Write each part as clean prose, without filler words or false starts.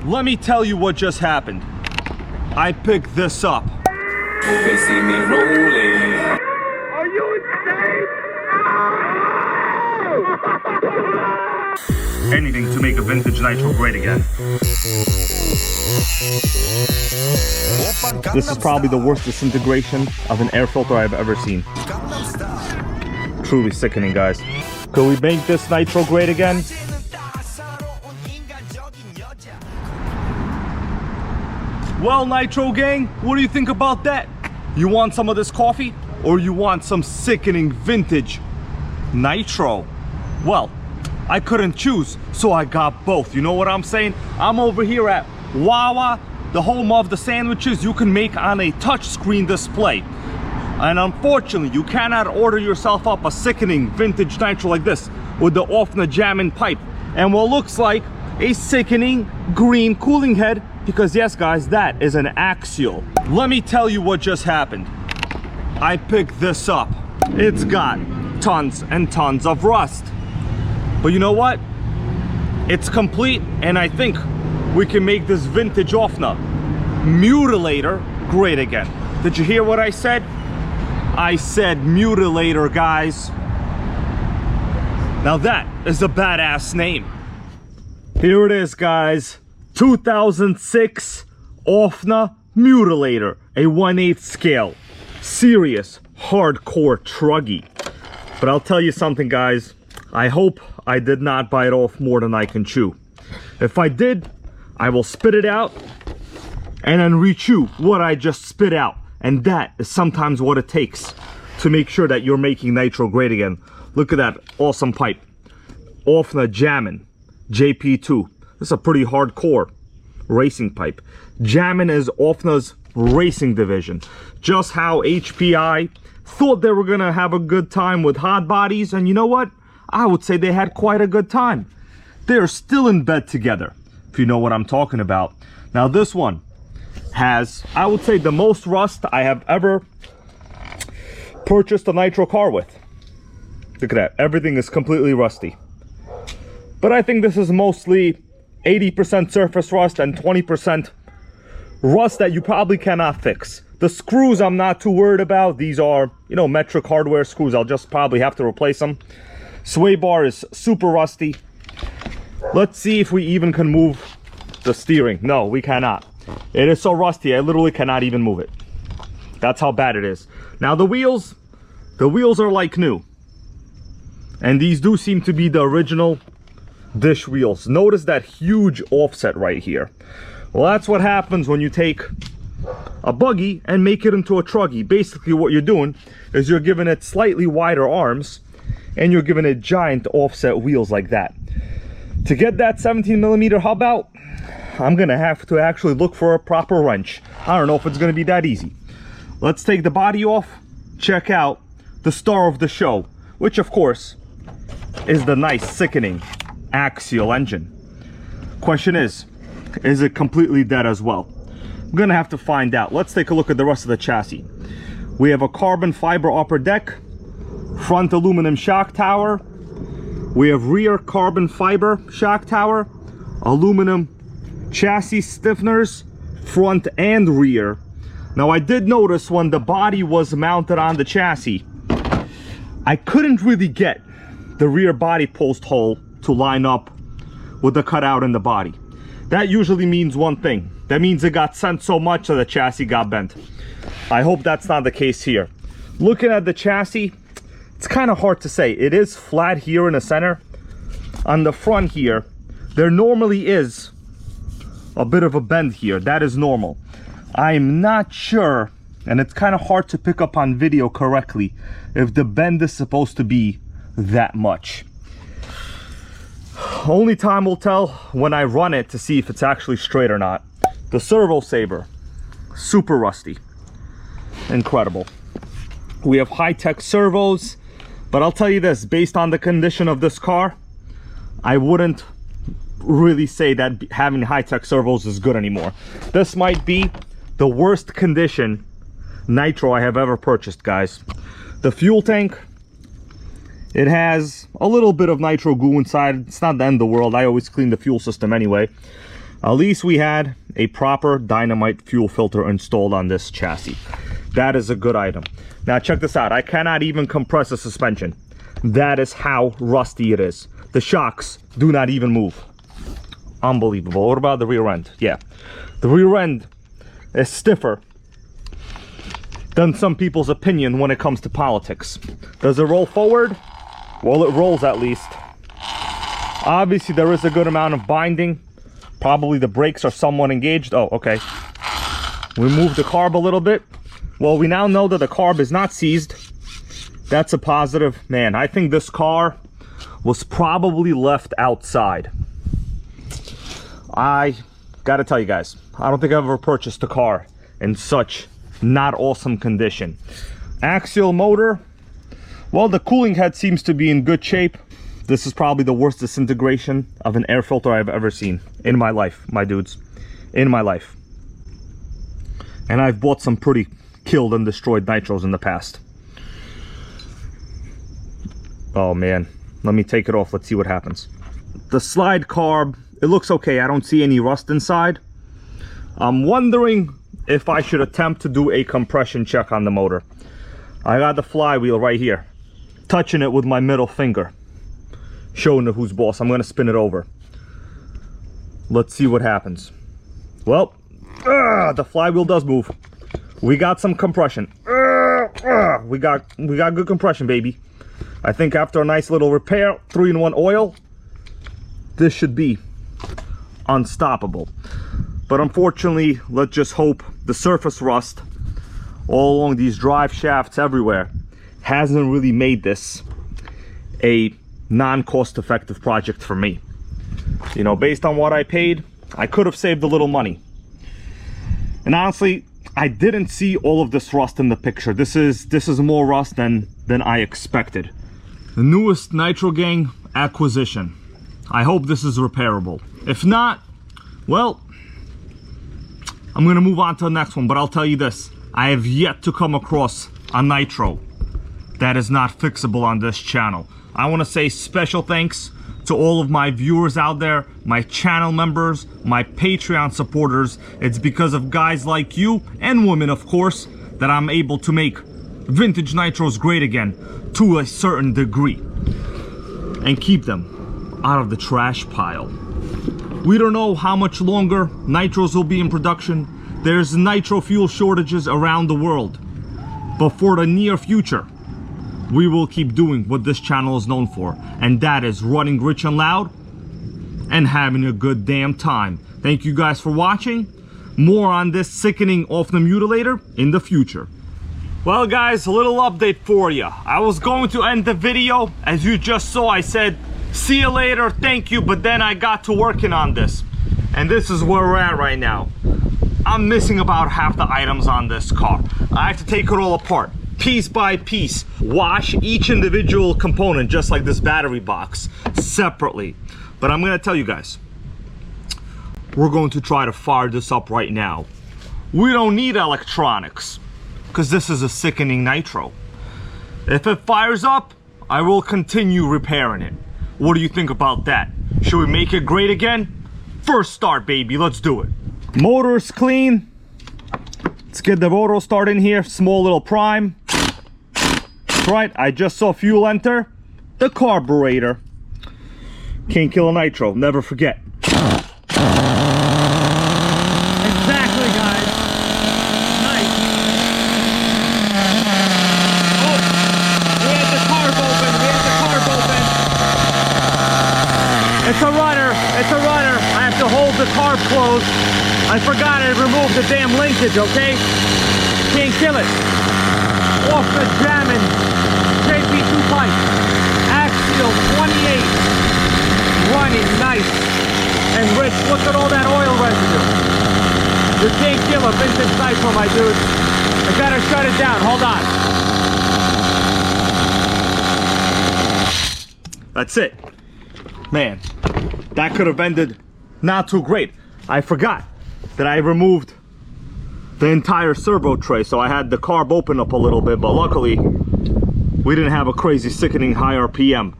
let me tell you what just happened. I picked this up. They see me rolling. Are you insane? Anything to make a vintage Nitro great again. This is probably the worst disintegration of an air filter I've ever seen. Truly sickening, guys. Could we make this Nitro great again? Well, Nitro gang, what do you think about that? You want some of this coffee, or you want some sickening vintage Nitro? Well, I couldn't choose, so I got both. You know what I'm saying? I'm over here at Wawa, the home of the sandwiches you can make on a touchscreen display. And unfortunately, you cannot order yourself up a sickening vintage Nitro like this with the OFNA jamming pipe and what looks like a sickening green cooling head, because yes guys, that is an axial. Let me tell you what just happened. I picked this up. It's got tons and tons of rust. But you know what? It's complete, and I think we can make this vintage OFNA Mutillator great again. Did you hear what I said? I said Mutillator, guys. Now that is a badass name. Here it is, guys. 2006 OFNA Mutillator, a 1/8 scale. Serious, hardcore truggy. But I'll tell you something, guys. I hope I did not bite off more than I can chew. If I did, I will spit it out and then re-chew what I just spit out. And that is sometimes what it takes to make sure that you're making Nitro great again. Look at that awesome pipe. OFNA Jammin' JP2. This is a pretty hardcore racing pipe. Jammin' is OFNA's racing division. Just how HPI thought they were gonna have a good time with hot bodies, and you know what? I would say they had quite a good time. They're still in bed together, if you know what I'm talking about. Now this one has, I would say, the most rust I have ever purchased a Nitro car with. Look at that, everything is completely rusty. But I think this is mostly 80% surface rust and 20% rust that you probably cannot fix. The screws I'm not too worried about. These are, you know, metric hardware screws. I'll just probably have to replace them. Sway bar is super rusty. Let's see if we even can move the steering. No, we cannot. It is so rusty, I literally cannot even move it. That's how bad it is. Now the wheels are like new. And these do seem to be the original dish wheels. Notice that huge offset right here. Well, that's what happens when you take a buggy and make it into a truggy. Basically what you're doing is you're giving it slightly wider arms and you're giving it giant offset wheels like that. To get that 17mm hub out, I'm gonna have to actually look for a proper wrench. I don't know if it's gonna be that easy. Let's take the body off, check out the star of the show, which of course is the nice sickening axial engine. Question is it completely dead as well? I'm gonna have to find out. Let's take a look at the rest of the chassis. We have a carbon fiber upper deck, front aluminum shock tower. We have rear carbon fiber shock tower, aluminum chassis stiffeners, front and rear. Now I did notice when the body was mounted on the chassis, I couldn't really get the rear body post hole to line up with the cutout in the body. That usually means one thing. That means it got sent so much that the chassis got bent. I hope that's not the case here. Looking at the chassis, it's kind of hard to say. It is flat here in the center. On the front here, there normally is a bit of a bend here. That is normal. I'm not sure, and it's kind of hard to pick up on video correctly, if the bend is supposed to be that much. Only time will tell when I run it to see if it's actually straight or not. The servo saver, super rusty. Incredible. We have high-tech servos, but I'll tell you this, based on the condition of this car, I wouldn't really say that having high-tech servos is good anymore. This might be the worst condition Nitro I have ever purchased, guys. The fuel tank, it has a little bit of nitro goo inside. It's not the end of the world. I always clean the fuel system anyway. At least we had a proper dynamite fuel filter installed on this chassis. That is a good item. Now check this out. I cannot even compress the suspension. That is how rusty it is. The shocks do not even move. Unbelievable. What about the rear end? Yeah, the rear end is stiffer than some people's opinion when it comes to politics. Does it roll forward? Well, it rolls at least. Obviously there is a good amount of binding. Probably the brakes are somewhat engaged. Oh, okay. We moved the carb a little bit. Well, we now know that the carb is not seized. That's a positive. Man, I think this car was probably left outside. I gotta tell you guys, I don't think I've ever purchased a car in such not awesome condition. Axial motor. Well, the cooling head seems to be in good shape. This is probably the worst disintegration of an air filter I've ever seen in my life, my dudes. In my life. And I've bought some pretty killed and destroyed nitros in the past. Oh man, let me take it off. Let's see what happens. The slide carb, it looks okay. I don't see any rust inside. I'm wondering if I should attempt to do a compression check on the motor. I got the flywheel right here, touching it with my middle finger, showing it who's boss. I'm gonna spin it over. Let's see what happens. Well, the flywheel does move. We got some compression. We got good compression, baby. I think after a nice little repair, 3-in-1 oil, this should be unstoppable. But unfortunately, let's just hope the surface rust all along these drive shafts everywhere hasn't really made this a non-cost effective project for me. You know, based on what I paid, I could have saved a little money. And honestly, I didn't see all of this rust in the picture. This is more rust than I expected. The newest Nitro Gang acquisition. I hope this is repairable. If not, well, I'm gonna move on to the next one, but I'll tell you this. I have yet to come across a Nitro that is not fixable on this channel. I wanna say special thanks to all of my viewers out there, my channel members, my Patreon supporters. It's because of guys like you, and women of course, that I'm able to make vintage nitros great again to a certain degree and keep them out of the trash pile. We don't know how much longer nitros will be in production. There's nitro fuel shortages around the world, but for the near future, we will keep doing what this channel is known for, and that is running rich and loud and having a good damn time. Thank you guys for watching. More on this sickening OFNA Mutillator in the future. Well guys, a little update for you. I was going to end the video. As you just saw, I said, see you later, thank you, but then I got to working on this. And this is where we're at right now. I'm missing about half the items on this car. I have to take it all apart, piece by piece, wash each individual component, just like this battery box, separately. But I'm gonna tell you guys, we're going to try to fire this up right now. We don't need electronics, because this is a sickening nitro. If it fires up, I will continue repairing it. What do you think about that? Should we make it great again? First start, baby, let's do it. Motor's clean. Let's get the rotor start in here, small little prime. That's right, I just saw fuel enter. The carburetor. Can't kill a nitro, never forget. Exactly, guys. Nice. Oh, we had the carb open, It's a runner, it's a runner. I have to hold the carb closed. I forgot I removed the damn linkage, okay? Can't kill it. OFNA jamming. JP2 pipe. Axial 28. Running nice. And Rich, look at all that oil residue. You can't kill a vintage nitro, my dude. I gotta shut it down, hold on. That's it. Man, that could have ended not too great. I forgot that I removed the entire servo tray, so I had the carb open up a little bit, but luckily we didn't have a crazy sickening high RPM.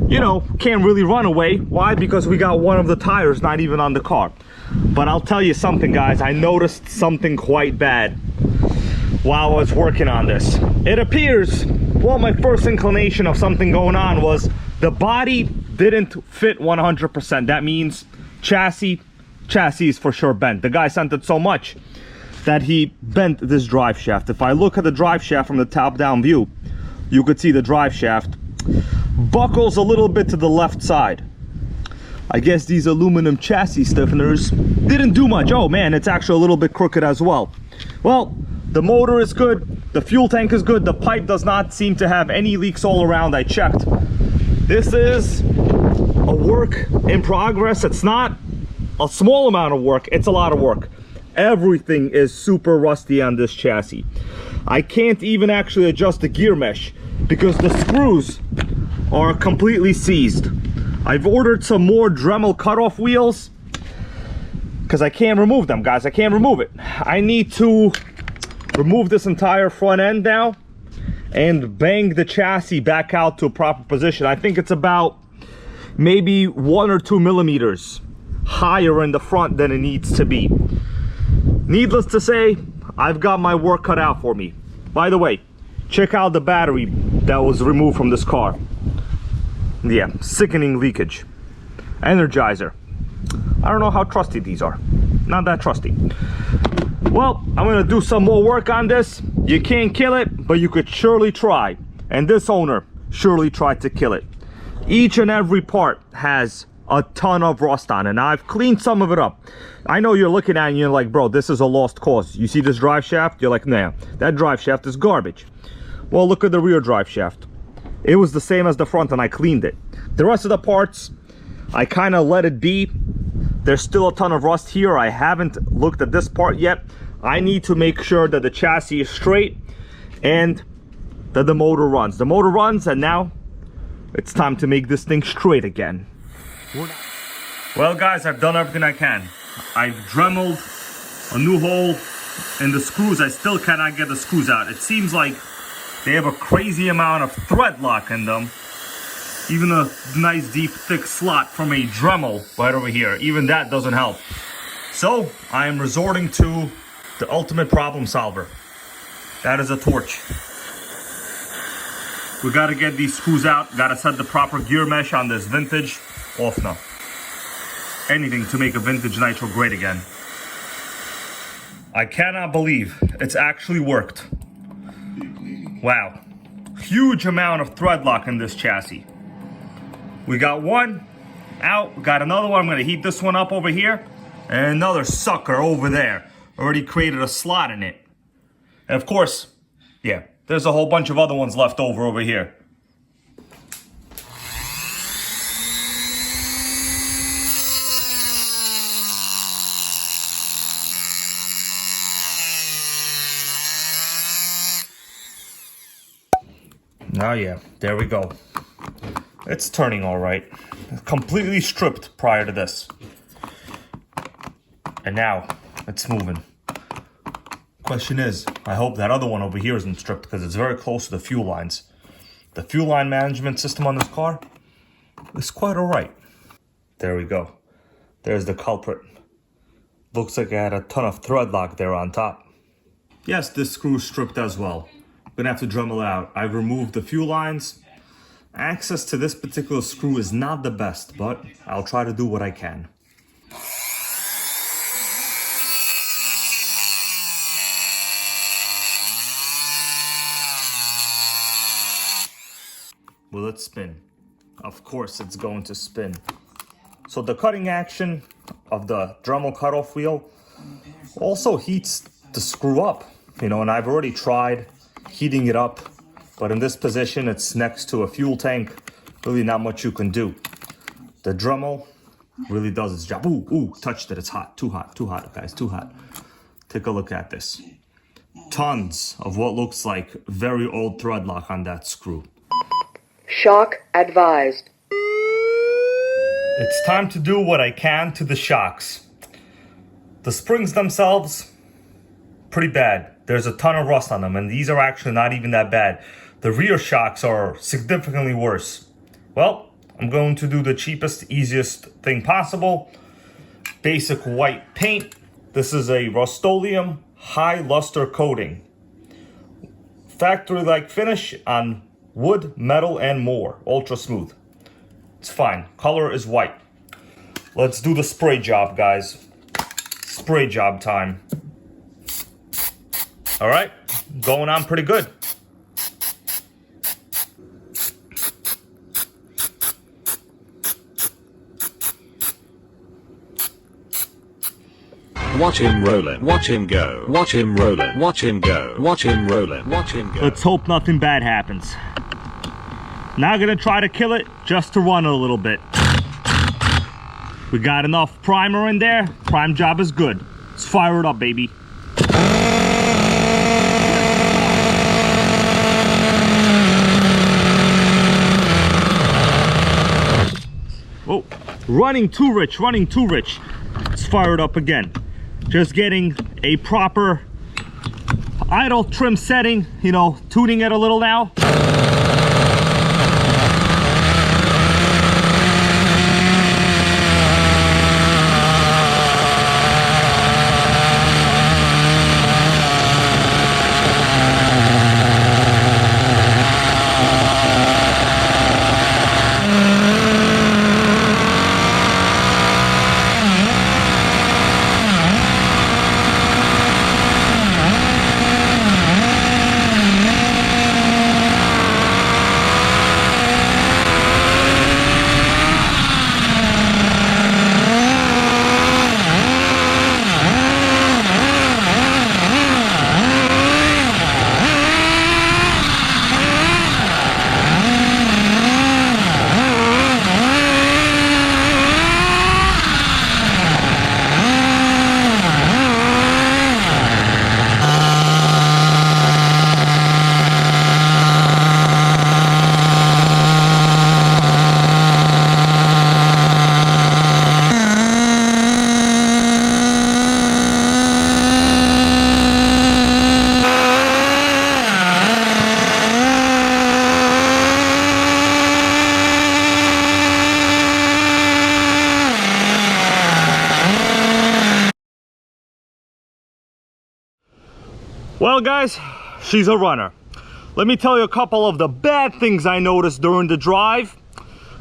You know, can't really run away. Why? Because we got one of the tires not even on the car. But I'll tell you something, guys. I noticed something quite bad while I was working on this. It appears, well, my first inclination of something going on was the body didn't fit 100%. That means chassis is for sure bent. The guy sent it so much that he bent this drive shaft. If I look at the drive shaft from the top down view, you could see the drive shaft buckles a little bit to the left side. I guess these aluminum chassis stiffeners didn't do much. Oh man, it's actually a little bit crooked as well. Well, the motor is good, the fuel tank is good, the pipe does not seem to have any leaks all around. I checked. This is a work in progress. It's not a small amount of work, it's a lot of work. Everything is super rusty on this chassis. I can't even actually adjust the gear mesh because the screws are completely seized. I've ordered some more Dremel cutoff wheels because I can't remove them, guys. I can't remove it. I need to remove this entire front end now and bang the chassis back out to a proper position. I think it's about maybe 1 or 2 millimeters higher in the front than it needs to be. Needless to say, I've got my work cut out for me. By the way, check out the battery that was removed from this car. Yeah, sickening leakage. Energizer. I don't know how trusty these are. Not that trusty. Well, I'm gonna do some more work on this. You can't kill it, but you could surely try. And this owner surely tried to kill it. Each and every part has a ton of rust on it. And I've cleaned some of it up. I know you're looking at it and you're like, bro, this is a lost cause. You see this drive shaft? You're like, nah, that drive shaft is garbage. Well, look at the rear drive shaft. It was the same as the front and I cleaned it. The rest of the parts, I kind of let it be. There's still a ton of rust here. I haven't looked at this part yet. I need to make sure that the chassis is straight and that the motor runs. The motor runs and now it's time to make this thing straight again. Well guys, I've done everything I can. I've dremeled a new hole in the screws. I still cannot get the screws out. It seems like they have a crazy amount of thread lock in them. Even a nice deep thick slot from a Dremel right over here, even that doesn't help. So I am resorting to the ultimate problem solver. That is a torch. We gotta get these screws out, gotta set the proper gear mesh on this vintage OFNA. Anything to make a vintage Nitro great again. I cannot believe it's actually worked. Wow. Huge amount of thread lock in this chassis. We got one out, got another one. I'm gonna heat this one up over here, and another sucker over there. Already created a slot in it. And of course, yeah, there's a whole bunch of other ones left over here. Oh yeah, there we go. It's turning all right. Completely stripped prior to this. And now it's moving. Question is, I hope that other one over here isn't stripped because it's very close to the fuel lines. The fuel line management system on this car is quite all right. There we go. There's the culprit. Looks like I had a ton of thread lock there on top. Yes, this screw is stripped as well. Gonna have to Dremel it out. I've removed the fuel lines. Access to this particular screw is not the best, but I'll try to do what I can. Will it spin? Of course it's going to spin. So the cutting action of the Dremel cutoff wheel also heats the screw up, and I've already tried heating it up, but in this position it's next to a fuel tank. Really not much you can do. The Dremel really does its job. Ooh, touched it. It's hot. Too hot, guys, too hot. Take a look at this. Tons of what looks like very old thread lock on that screw. Shock advised. It's time to do what I can to the shocks. The springs themselves, pretty bad. There's a ton of rust on them, and these are actually not even that bad. The rear shocks are significantly worse. Well, I'm going to do the cheapest, easiest thing possible. basic white paint. This is a Rust-Oleum high luster coating. Factory-like finish on wood, metal, and more. Ultra smooth. It's fine. Color is white. Let's do the spray job, guys. Spray job time. All right, going on pretty good. Watch him rollin', watch him go, watch him rollin', watch him go, watch him rollin', watch him go. Let's hope nothing bad happens. Not gonna try to kill it, just to run a little bit. We got enough primer in there. Prime job is good. Let's fire it up, baby. Oh, running too rich, running too rich. Let's fire it up again. Just getting a proper idle trim setting, you know, tuning it a little now. Well, guys, she's a runner. Let me tell you a couple of the bad things I noticed during the drive.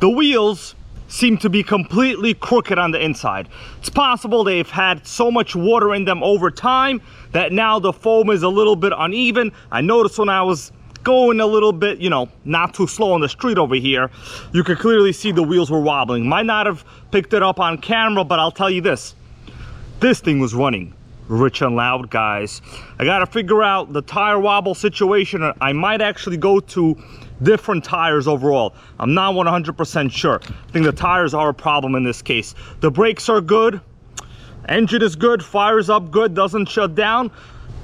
The wheels seem to be completely crooked on the inside. It's possible they've had so much water in them over time that now the foam is a little bit uneven. I noticed when I was going a little bit, you know, not too slow on the street over here, you could clearly see the wheels were wobbling. Might not have picked it up on camera, but I'll tell you this thing was running rich and loud, guys. I gotta figure out the tire wobble situation. I might actually go to different tires overall. I'm not 100% sure. I think the tires are a problem in this case. The brakes are good, engine is good, fires up good, doesn't shut down.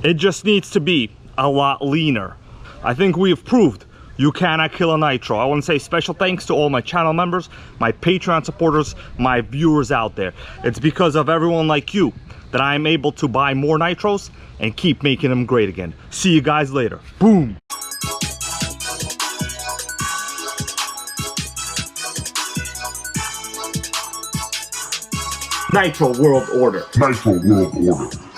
It just needs to be a lot leaner. I think we've proved you cannot kill a nitro. I want to say special thanks to all my channel members, my Patreon supporters, my viewers out there. It's because of everyone like you that I am able to buy more nitros and keep making them great again. See you guys later. Boom. Nitro World Order. Nitro World Order.